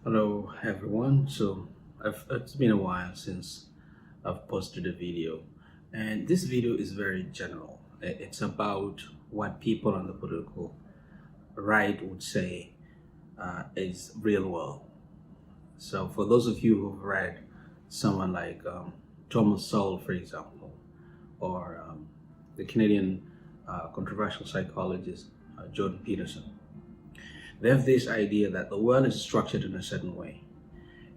Hello everyone. It's been a while since I've posted a video, and this video is very general. It's about what people on the political right would say is real world. So, for those of you who've read someone like Thomas Sowell, for example, or the Canadian controversial psychologist Jordan Peterson, they have this idea that the world is structured in a certain way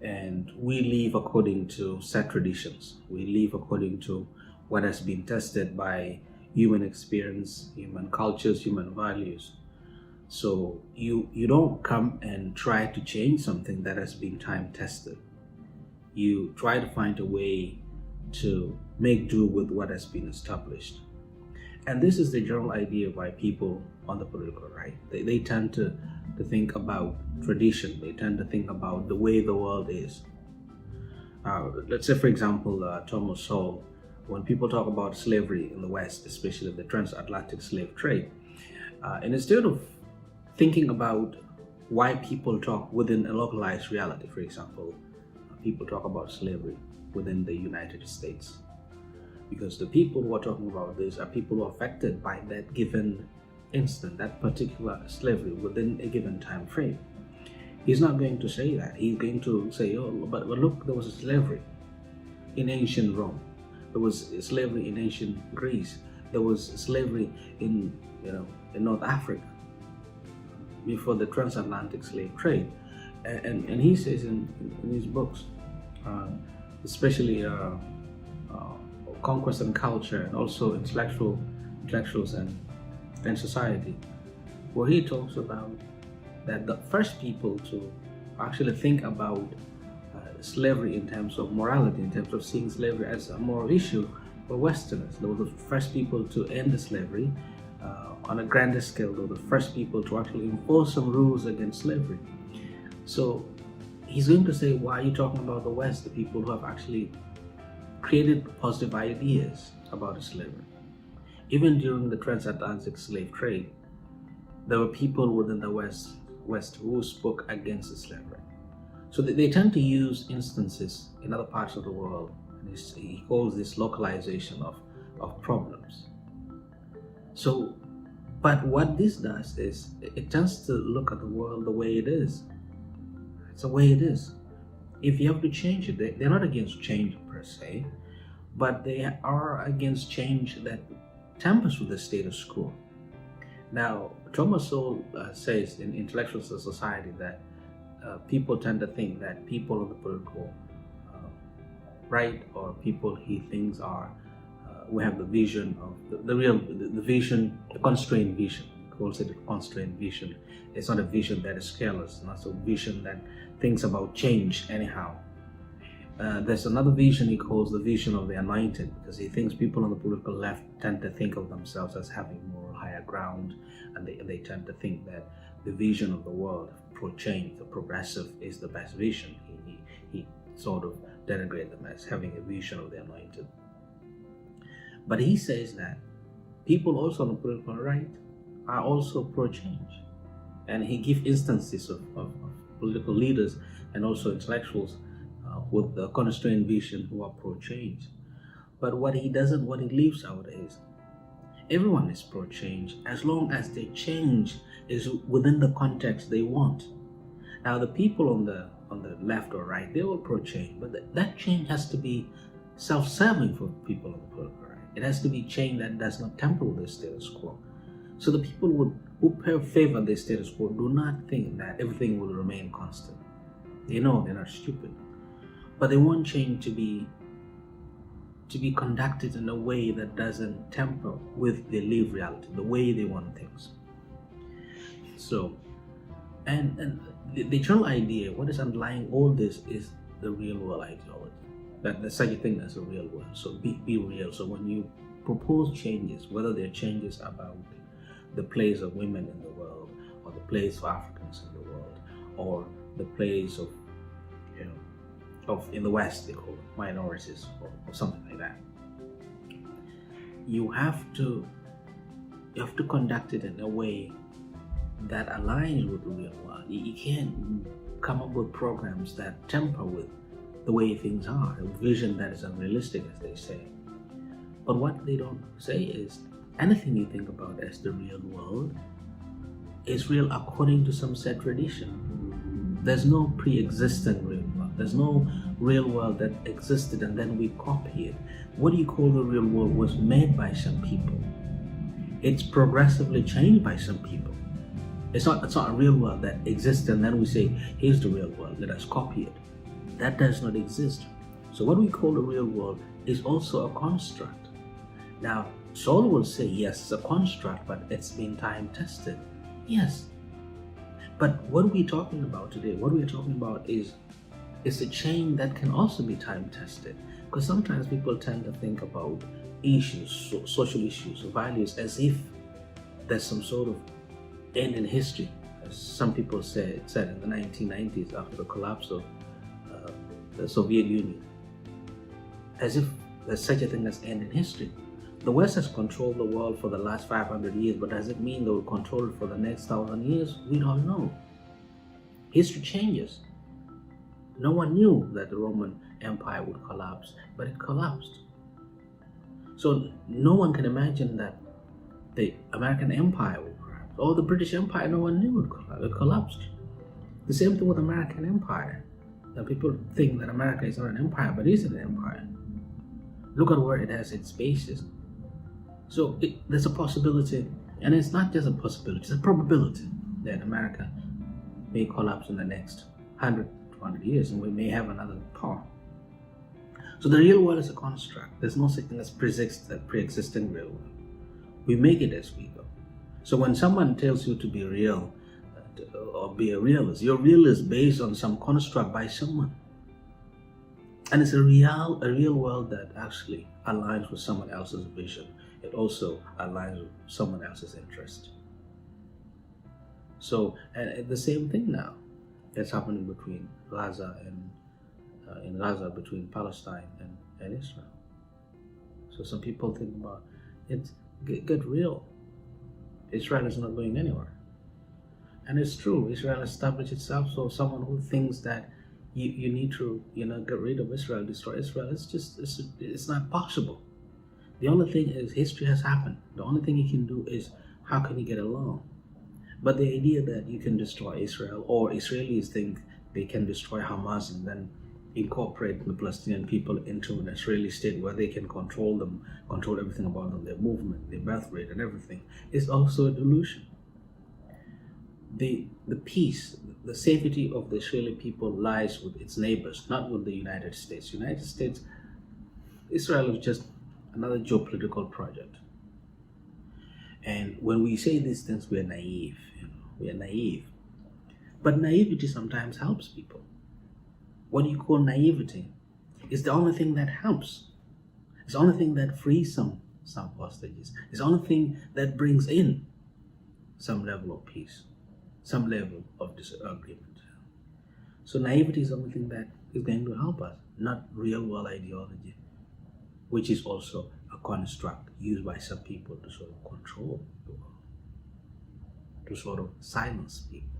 and we live according to set traditions. We live according to what has been tested by human experience, human cultures, human values. So you don't come and try to change something that has been time tested. You try to find a way to make do with what has been established. And this is the general idea by people on the political right. They tend to think about tradition. They tend to think about the way the world is. Let's say, for example, Thomas Sowell, when people talk about slavery in the West, especially the transatlantic slave trade, and instead of thinking about why people talk within a localized reality, for example, people talk about slavery within the United States, because the people who are talking about this are people who are affected by that given instant, that particular slavery within a given time frame. He's not going to say that. He's going to say, oh, but look, there was a slavery in ancient Rome. There was slavery in ancient Greece. There was slavery in, in North Africa before the transatlantic slave trade. And he says in his books, especially Conquest and Culture, and also intellectuals and society, where he talks about that the first people to actually think about slavery in terms of morality, in terms of seeing slavery as a moral issue, were Westerners. They were the first people to end the slavery on a grander scale. They were the first people to actually impose some rules against slavery. So he's going to say, why are you talking about the West, the people who have actually created positive ideas about slavery? Even during the transatlantic slave trade, there were people within the West who spoke against the slavery. So they tend to use instances in other parts of the world, and he calls this localization of problems. So, but what this does is it tends to look at the world the way it is. It's the way it is. If you have to change it, they're not against change per se, but they are against change that tampers with the status quo. Now, Thomas Sowell says in Intellectual Society that people tend to think that people in the political right, or people he thinks are, we have the vision of the vision, the constrained vision. He calls it a constrained vision. It's not a vision that is careless, not a vision that thinks about change anyhow. There's another vision he calls the vision of the anointed, because he thinks people on the political left tend to think of themselves as having moral higher ground, and they tend to think that the vision of the world, pro-change, the progressive, is the best vision. He sort of denigrates them as having a vision of the anointed. But he says that people also on the political right are also pro-change, and he gives instances of political leaders and also intellectuals with the constrained vision who are pro-change. But what he leaves out is everyone is pro-change as long as the change is within the context they want. Now, the people on the left or right, they were pro-change, but that change has to be self-serving for people on the political right. It has to be change that does not tamper with the status quo. So the people who favor the status quo do not think that everything will remain constant. They know they're not stupid, but they want change to be conducted in a way that doesn't tamper with their lived reality, the way they want things. So, and the general idea, what is underlying all this, is the real world ideology. That there's such a thing as a real world. So be real. So when you propose changes, whether they're changes about the place of women in the world, or the place of Africans in the world, or the place of in the West, they call it minorities, or something like that. You have to conduct it in a way that aligns with the real world. You can't come up with programs that temper with the way things are, a vision that is unrealistic, as they say. But what they don't say is anything you think about as the real world is real according to some set tradition. There's no pre-existing real world. There's no real world that existed and then we copy it. What do you call the real world was made by some people. It's progressively changed by some people. It's not a real world that exists and then we say, here's the real world, let us copy it. That does not exist. So what we call the real world is also a construct. Now, Saul will say, yes, it's a construct, but it's been time tested. Yes. But what we're talking about today, what we're talking about is a chain that can also be time tested. Because sometimes people tend to think about issues, social issues, values, as if there's some sort of end in history. As some people said in the 1990s after the collapse of the Soviet Union, as if there's such a thing as end in history. The West has controlled the world for the last 500 years, but does it mean they will control it for the next 1,000 years? We don't know. History changes. No one knew that the Roman Empire would collapse, but it collapsed. So no one can imagine that the American Empire would collapse, or the British Empire, no one knew would collapse. It collapsed. The same thing with American Empire. Now people think that America is not an empire, but it is an empire. Look at where it has its bases. So there's a possibility, and it's not just a possibility, it's a probability that America may collapse in the next 100, 200 years, and we may have another power. So the real world is a construct. There's no such thing as pre-existing real world. We make it as we go. So when someone tells you to be real, or be a realist, your real is based on some construct by someone. And it's a real world that actually aligns with someone else's vision. It also aligns with someone else's interest. So, and the same thing now that's happening between Gaza and in Gaza, between Palestine and Israel. So some people think about it, get real. Israel is not going anywhere. And it's true, Israel established itself, so someone who thinks that you need to, get rid of Israel, destroy Israel, it's not possible. The only thing is history has happened. The only thing you can do is how can you get along? But the idea that you can destroy Israel, or Israelis think they can destroy Hamas and then incorporate the Palestinian people into an Israeli state where they can control them, control everything about them, their movement, their birth rate and everything, is also a delusion. The peace, the safety of the Israeli people lies with its neighbors, not with the United States. United States, Israel is just another geopolitical project. And when we say these things, we are naive. We are naive. But naivety sometimes helps people. What you call naivety is the only thing that helps. It's the only thing that frees some hostages. It's the only thing that brings in some level of peace, some level of disagreement. So naivety is the only thing that is going to help us, not real world ideology, which is also a construct used by some people to sort of control the world, to sort of silence people.